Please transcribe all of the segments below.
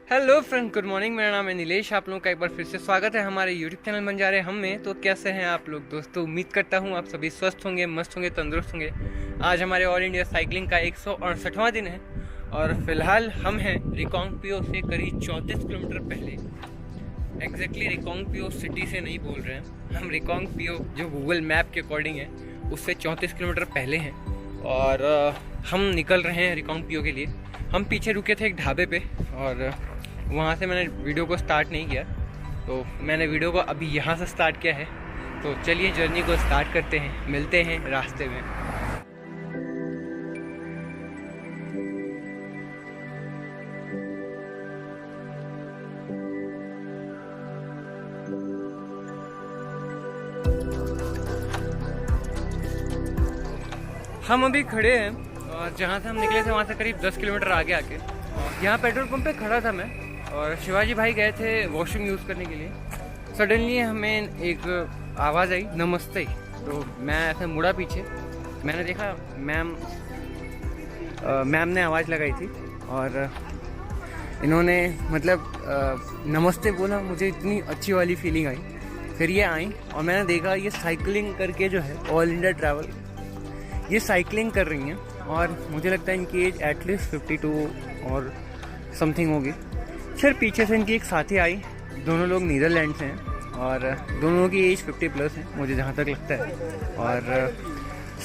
Hello friend, good morning. मेरा नाम है नीलेश। आप लोगों का एक बार फिर से स्वागत है हमारे यूट्यूब चैनल बन जा रहे हम में। तो कैसे हैं आप लोग दोस्तों? उम्मीद करता हूं आप सभी स्वस्थ होंगे, मस्त होंगे, तंदुरुस्त होंगे। आज हमारे ऑल इंडिया साइकिलिंग का 168वां दिन है और फिलहाल हम हैं रिकांगपिओ से करीब 34 किलोमीटर पहले। एग्जैक्टली रिकांगपिओ सिटी से नहीं बोल रहे हैं हम, रिकांगपिओ जो गूगल मैप के अकॉर्डिंग है उससे 34 किलोमीटर पहले हैं और हम निकल रहे हैं रिकांगपिओ के लिए। हम पीछे रुके थे एक ढाबे पे और वहाँ से मैंने वीडियो को स्टार्ट नहीं किया, तो मैंने वीडियो को अभी यहाँ से स्टार्ट किया है। तो चलिए जर्नी को स्टार्ट करते हैं, मिलते हैं रास्ते में। हम अभी खड़े हैं और जहाँ से हम निकले थे वहाँ से करीब 10 किलोमीटर आगे आके यहाँ पेट्रोल पंप पे खड़ा था मैं और शिवाजी भाई गए थे वॉशरूम यूज़ करने के लिए। सडनली हमें एक आवाज़ आई, नमस्ते। तो मैं ऐसे मुड़ा पीछे, मैंने देखा मैम ने आवाज़ लगाई थी और इन्होंने नमस्ते बोला। मुझे इतनी अच्छी वाली फीलिंग आई। फिर ये आई और मैंने देखा ये साइकिलिंग करके जो है ऑल इंडिया ट्रैवल ये साइकिलिंग कर रही हैं और मुझे लगता है इनकी एज एटलीस्ट 52 और समथिंग होगी। फिर पीछे से इनकी एक साथी आई, दोनों लोग नीदरलैंड से हैं और दोनों की एज 50+ है मुझे जहाँ तक लगता है। और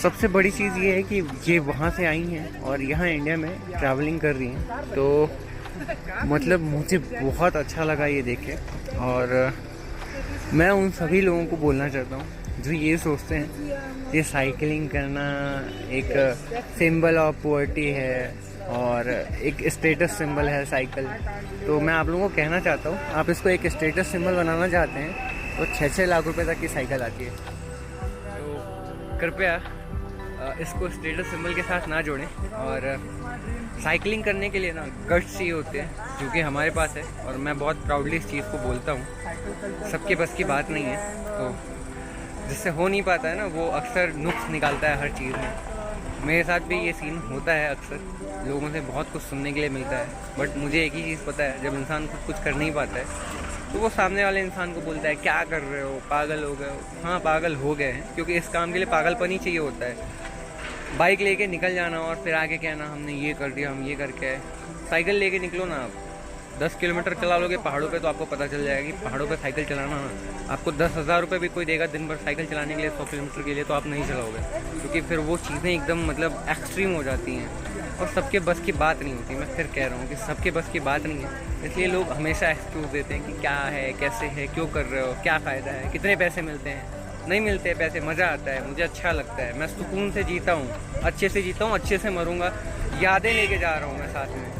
सबसे बड़ी चीज़ ये है कि ये वहाँ से आई हैं और यहाँ इंडिया में ट्रैवलिंग कर रही हैं। तो मतलब मुझे बहुत अच्छा लगा ये देख के। और मैं उन सभी लोगों को बोलना चाहता हूँ जो ये सोचते हैं ये साइकिलिंग करना एक सिंबल ऑफ पॉवर्टी है और एक स्टेटस सिंबल है साइकिल। तो मैं आप लोगों को कहना चाहता हूँ, आप इसको एक स्टेटस सिंबल बनाना चाहते हैं तो 6-6 लाख रुपए तक की साइकिल आती है। तो कृपया इसको स्टेटस सिंबल के साथ ना जोड़ें। और साइकिलिंग करने के लिए ना गट्स चाहिए होते हैं जो कि हमारे पास है और मैं बहुत प्राउडली इस चीज़ को बोलता हूँ। सबके बस की बात नहीं है, तो जिससे हो नहीं पाता है ना वो अक्सर नुक्स निकालता है हर चीज़ में। मेरे साथ भी ये सीन होता है, अक्सर लोगों से बहुत कुछ सुनने के लिए मिलता है, बट मुझे एक ही चीज़ पता है, जब इंसान खुद कुछ कर नहीं पाता है तो वो सामने वाले इंसान को बोलता है क्या कर रहे हो, पागल हो गए हो। हाँ, पागल हो गए हैं, क्योंकि इस काम के लिए पागलपन ही चाहिए होता है। बाइक लेके निकल जाना और फिर आगे कहना हमने ये कर दिया, हम ये करके आए। साइकिल लेके निकलो ना, आप 10 किलोमीटर चला लोगे पहाड़ों पे तो आपको पता चल जाएगा कि पहाड़ों पे साइकिल चलाना आपको 10,000 रुपये भी कोई देगा दिन भर साइकिल चलाने के लिए 100 किलोमीटर के लिए, तो आप नहीं चलाओगे, क्योंकि फिर वो चीज़ें एकदम एक्सट्रीम हो जाती हैं और सबके बस की बात नहीं होती। मैं फिर कह रहा हूँ कि सबके बस की बात नहीं है, इसलिए लोग हमेशा एक्सक्यूज़ देते हैं कि क्या है, कैसे है, क्यों कर रहे हो, क्या फ़ायदा है, कितने पैसे मिलते हैं। नहीं मिलते पैसे, मज़ा आता है, मुझे अच्छा लगता है, मैं सुकून से जीता हूँ, अच्छे से जीता हूँ, अच्छे से मरूँगा, यादें लेके जा रहा हूँ मैं साथ में।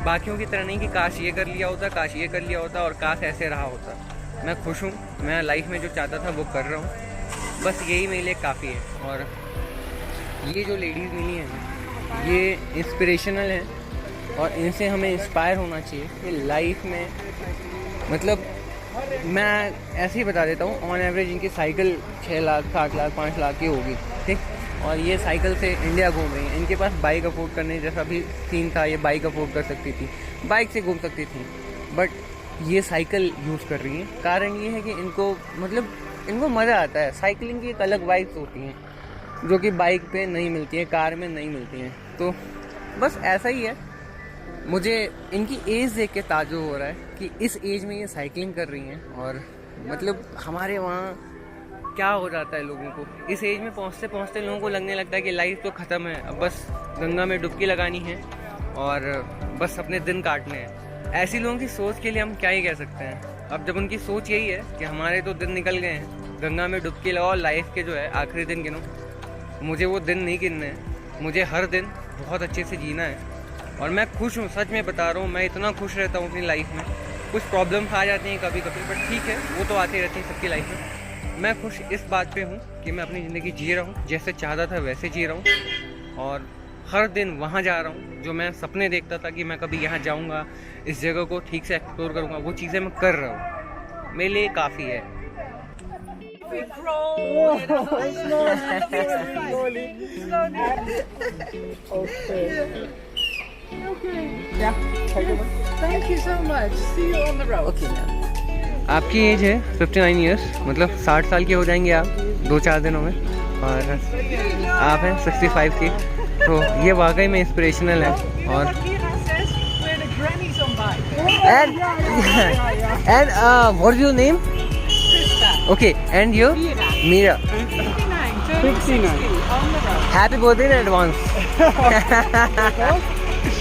बाकियों की तरह नहीं कि काश ये कर लिया होता, काश ये कर लिया होता और काश ऐसे रहा होता। मैं खुश हूँ, मैं लाइफ में जो चाहता था वो कर रहा हूँ, बस यही मेरे लिए काफ़ी है। और ये जो लेडीज़ मिली हैं ये इंस्पिरेशनल हैं और इनसे हमें इंस्पायर होना चाहिए कि लाइफ में मैं ऐसे ही बता देता हूँ, ऑन एवरेज इनकी साइकिल 6 लाख, 7 लाख, 5 लाख की होगी, ठीक। और ये साइकिल से इंडिया घूम रही हैं। इनके पास बाइक अफोर्ड करने जैसा भी सीन था, ये बाइक अफोर्ड कर सकती थी, बाइक से घूम सकती थी, बट ये साइकिल यूज़ कर रही हैं। कारण ये है कि इनको मज़ा आता है। साइकिलिंग की एक अलग वाइब्स होती हैं जो कि बाइक पे नहीं मिलती हैं, कार में नहीं मिलती हैं। तो बस ऐसा ही है। मुझे इनकी एज देख के ताज्जुब हो रहा है कि इस एज में ये साइकिलिंग कर रही हैं। और हमारे वहाँ क्या हो जाता है लोगों को, इस एज में पहुँचते पहुँचते लोगों को लगने लगता है कि लाइफ तो ख़त्म है, अब बस गंगा में डुबकी लगानी है और बस अपने दिन काटने हैं। ऐसी लोगों की सोच के लिए हम क्या ही कह सकते हैं। अब जब उनकी सोच यही है कि हमारे तो दिन निकल गए हैं, गंगा में डुबकी लगाओ, लाइफ के जो है आखिरी दिन गिनो, मुझे वो दिन नहीं गिनने हैं, मुझे हर दिन बहुत अच्छे से जीना है। और मैं खुश हूँ, सच में बता रहा हूँ, मैं इतना खुश रहता हूँ अपनी लाइफ में। कुछ प्रॉब्लम्स आ जाती हैं कभी कभी, बट ठीक है, वो तो आती रहती हैं सबकी लाइफ में। मैं खुश इस बात पे हूँ कि मैं अपनी ज़िंदगी जी रहा हूँ, जैसे चाहता था वैसे जी रहा हूँ और हर दिन वहाँ जा रहा हूँ जो मैं सपने देखता था कि मैं कभी यहाँ जाऊँगा, इस जगह को ठीक से एक्सप्लोर करूँगा, वो चीज़ें मैं कर रहा हूँ। मेरे लिए काफ़ी है। Okay. Yeah, take it. Thank Thank you so much. See you on the road. Okay ma'am. आपकी एज है 59 ईयर्स, मतलब 60 साल के हो जाएंगे आप 2-4 दिनों में, और आप हैं 65 की, तो ये वाकई में इंस्पिरेशनल है। और and what's your name? Okay, and you? Meera. 59. Happy birthday in advance.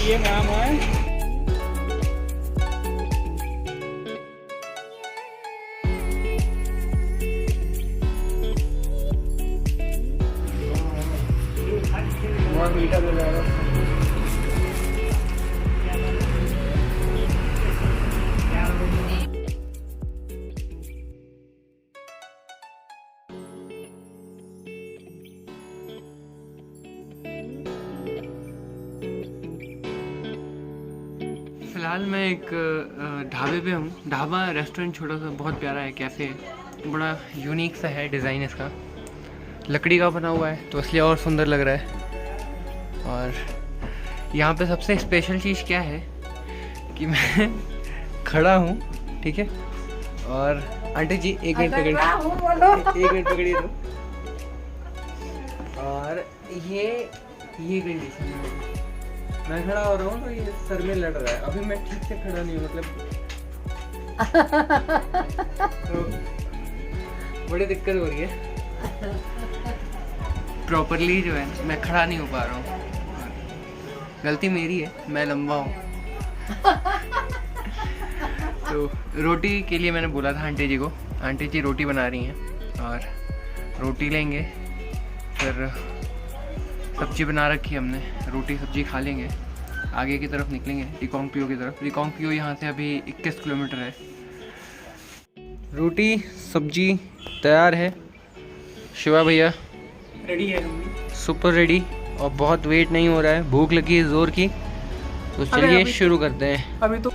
Yeah, ma'am. बहुत मीठा लग रहा है। फिलहाल मैं एक ढाबे पे हूँ। ढाबा रेस्टोरेंट छोटा सा बहुत प्यारा है, कैफ़े है, बड़ा यूनिक सा है डिज़ाइन इसका, लकड़ी का बना हुआ है तो इसलिए और सुंदर लग रहा है। और यहाँ पे सबसे स्पेशल चीज़ क्या है कि मैं खड़ा हूँ, ठीक है, और आंटी जी एक मिनट पकड़िए तो, और ये कंडीशन है, मैं खड़ा हो रहा हूँ तो ये सर में लड़ रहा है, अभी मैं ठीक से खड़ा नहीं हूँ, मतलब तो बड़ी दिक्कत हो रही है, प्रॉपरली जो है मैं खड़ा नहीं हो पा रहा हूँ, गलती मेरी है, मैं लंबा हूँ। तो रोटी के लिए मैंने बोला था आंटी जी को, आंटी जी रोटी बना रही हैं, और रोटी लेंगे, फिर सब्जी बना रखी है हमने, रोटी सब्जी खा लेंगे, आगे की तरफ निकलेंगे रिकांगपिओ की तरफ। रिकांगपिओ यहाँ से अभी 21 किलोमीटर है। रोटी सब्जी तैयार है, शिवा भैया रेडी है, सुपर रेडी, और बहुत वेट नहीं हो रहा है, भूख लगी है ज़ोर की, तो चलिए शुरू करते हैं। अभी तो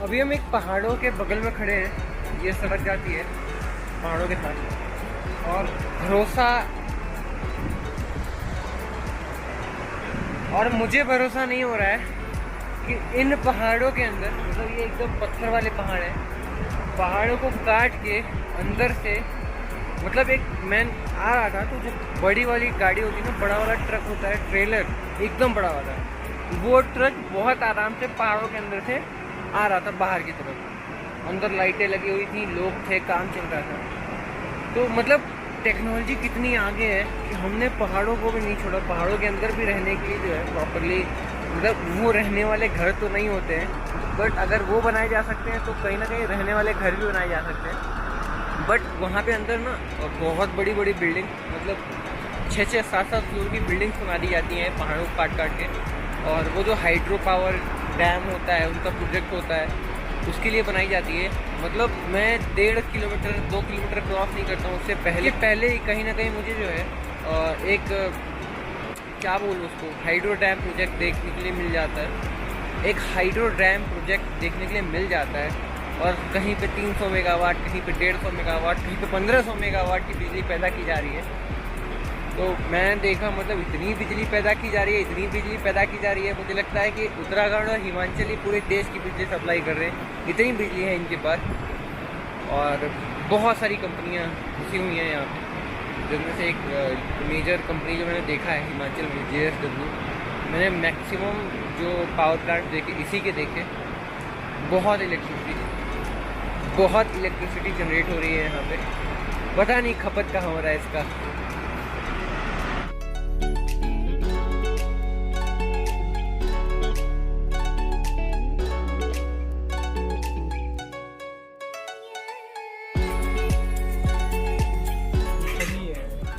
अभी हम एक पहाड़ों के बगल में खड़े हैं, ये सड़क जाती है पहाड़ों के साथ, और मुझे भरोसा नहीं हो रहा है कि इन पहाड़ों के अंदर, मतलब ये एकदम पत्थर वाले पहाड़ हैं, पहाड़ों को काट के अंदर से, मतलब एक मैं आ रहा था तो जो बड़ी वाली गाड़ी होती है ना, बड़ा वाला ट्रक होता है, ट्रेलर एकदम बड़ा वाला, वो ट्रक बहुत आराम से पहाड़ों के अंदर से आ रहा था बाहर की तरफ, अंदर लाइटें लगी हुई थी, लोग थे, काम चल रहा था। तो मतलब टेक्नोलॉजी कितनी आगे है कि हमने पहाड़ों को भी नहीं छोड़ा, पहाड़ों के अंदर भी रहने के लिए जो है प्रॉपरली, मतलब वो रहने वाले घर तो नहीं होते हैं, बट अगर वो बनाए जा सकते हैं तो कहीं ना कहीं रहने वाले घर भी बनाए जा सकते हैं। बट वहाँ पे अंदर ना बहुत बड़ी बड़ी बिल्डिंग, मतलब 6-6, 7-7 फ्लोर की बिल्डिंग्स बना दी जाती हैं पहाड़ों को काट काट के, और वो जो हाइड्रो पावर डैम होता है, उनका प्रोजेक्ट होता है, उसके लिए बनाई जाती है। मतलब मैं 1.5 किलोमीटर 2 किलोमीटर क्रॉस नहीं करता हूँ, उससे पहले ही कहीं ना कहीं मुझे जो है एक क्या बोलूँ उसको, हाइड्रो डैम प्रोजेक्ट देखने के लिए मिल जाता है, एक हाइड्रो डैम प्रोजेक्ट देखने के लिए मिल जाता है। और कहीं पे 300 मेगावाट, कहीं पे 150 मेगावाट, कहीं पे 1500 मेगावाट की बिजली पैदा की जा रही है। तो मैंने देखा मतलब इतनी बिजली पैदा की जा रही है, इतनी बिजली पैदा की जा रही है, मुझे लगता है कि उत्तराखंड और हिमाचल ही पूरे देश की बिजली सप्लाई कर रहे हैं, इतनी बिजली है इनके पास। और बहुत सारी कंपनियां घुसी हुई हैं यहाँ पे, जिनमें से एक मेजर कंपनी जो मैंने देखा है हिमाचल में, JSW। मैंने मैक्सिमम जो पावर प्लांट देखे इसी के देखे, बहुत इलेक्ट्रिसिटी जनरेट हो रही है यहाँ पे, पता नहीं खपत कहाँ हो रहा है इसका।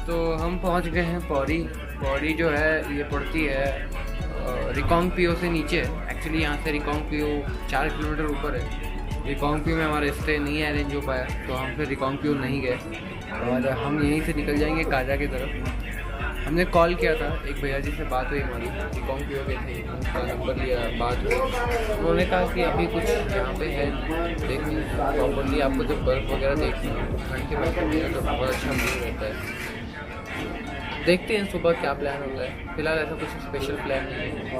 तो हम पहुँच गए हैं पौड़ी। पौड़ी जो है ये पड़ती है रिकांगपिओ से नीचे। एक्चुअली यहाँ से रिकांगपिओ 4 किलोमीटर ऊपर है। रिकांगपिओ में हमारा स्टे नहीं अरेंज हो पाया, तो हम फिर रिकांगपिओ नहीं गए और हम यहीं से निकल जाएंगे काजा की तरफ। हमने कॉल किया था, एक भैया जी से बात हुई हमारी, रिकांगपिओ के थे, उनका नंबर लिया, बात हुई। उन्होंने कहा कि अभी कुछ यहाँ पे है देखिए प्रॉपरली, आपको जब बर्फ़ वगैरह देखनी है ठंड के मौसम में तो बहुत अच्छा व्यू रहता है। देखते हैं सुबह क्या प्लान होता है। फ़िलहाल ऐसा कुछ स्पेशल प्लान नहीं है।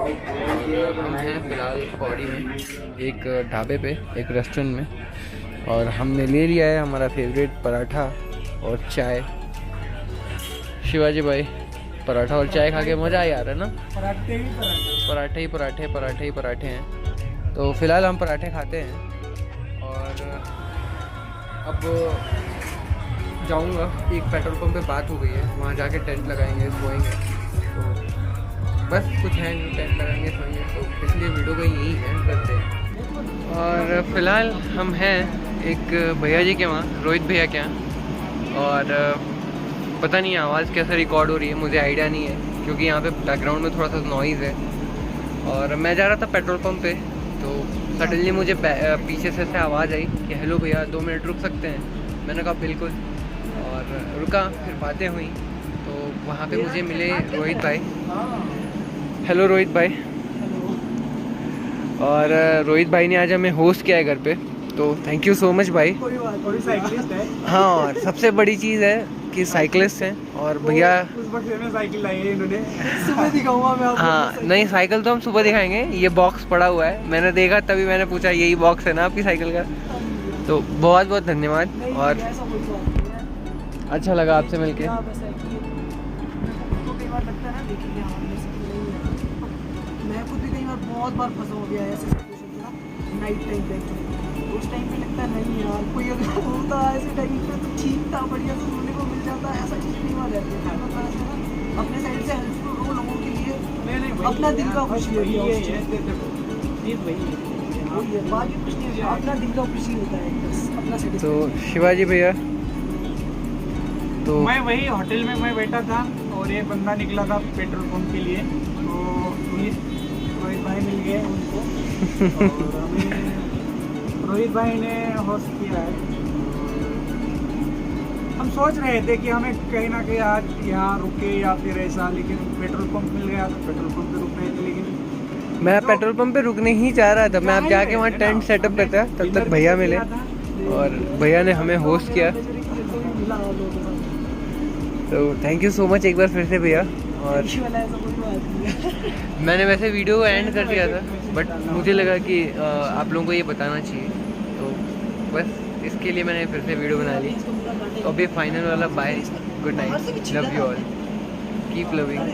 और हम हैं फ़िलहाल पौड़ी में एक ढाबे पे, एक रेस्टोरेंट में, और हमने ले लिया है हमारा फेवरेट पराठा और चाय। शिवाजी भाई पराठा और चाय खा के मज़ा ही आ रहा है ना। पराठे हैं। तो फ़िलहाल हम पराठे खाते हैं और अब जाऊंगा। एक पेट्रोल पंप पे बात हो गई है, वहाँ जाके टेंट लगाएंगे, सोएंगे। तो बस कुछ है नहीं, टेंट लगाएंगे, सोएंगे। तो इसलिए वीडियो को यही एंड करते हैं। और फिलहाल हम हैं एक भैया जी के वहाँ, रोहित भैया के यहाँ, और पता नहीं आवाज़ कैसे रिकॉर्ड हो रही है, मुझे आइडिया नहीं है, क्योंकि यहाँ पे बैकग्राउंड में थोड़ा सा नॉइज़ है। और मैं जा रहा था पेट्रोल पंप पे, तो सडनली मुझे पीछे से आवाज़ आई कि हेलो भैया 2 मिनट रुक सकते हैं। मैंने कहा बिल्कुल, और रुका, फिर बातें हुई। तो वहाँ पे मुझे मिले रोहित भाई। हेलो रोहित भाई। और रोहित भाई ने आज हमें होस्ट किया है घर पे, तो थैंक यू सो मच भाई। साइकिलिस्ट है। हाँ, और सबसे बड़ी चीज़ है कि साइकिलिस्ट हैं, और भैया उस वक्त में साइकिल लाई है इन्होंने। सुबह दिखाऊंगा मैं आपको। हाँ नहीं, साइकिल तो हम सुबह दिखाएंगे। ये बॉक्स पड़ा हुआ है, मैंने देखा तभी मैंने पूछा यही बॉक्स है ना आपकी साइकिल का। तो बहुत बहुत धन्यवाद, और अच्छा लगा आपसे मिलके। मैं खुद भी कई बार बहुत बार फंसा हो गया ऐसे सिचुएशन में ना, नाइट टाइम पे। उस टाइम पे लगता है नहीं यार, कोई अगर होता ऐसे टाइम पे तो ठीक था, बढ़िया से सोने को मिल जाता, ऐसा चीज़ नहीं हुआ रहती है। अपने साइड से हेल्पफुल हो लोगों के लिए, अपना दिल का खुशी है, बाकी कुछ नहीं है, अपना दिल का खुशी होता है बस, अपना। तो शिवाजी भैया, तो मैं वही होटल में मैं बैठा था और एक बंदा निकला था पेट्रोल पंप के लिए, तो रोहित भाई मिल गए उनको और हमें रोहित भाई ने होस्ट किया है। हम सोच रहे थे कि हमें कहीं ना कहीं आज यहाँ रुके या फिर ऐसा, लेकिन पेट्रोल पंप मिल गया तो पेट्रोल पंप पे रुक रहे थे। लेकिन मैं पेट्रोल पंप पे रुकने ही चाह रहा था, मैं अब जाके वहाँ टेंट सेटअप करता, तब तक भैया मिले और भैया ने हमें होस्ट किया। तो थैंक यू सो मच एक बार फिर से भैया। और मैंने वैसे वीडियो को एंड कर दिया था, बट मुझे लगा कि आप लोगों को ये बताना चाहिए, तो बस इसके लिए मैंने फिर से वीडियो बना ली। तो अभी फाइनल वाला bye, good night, love you all, keep loving.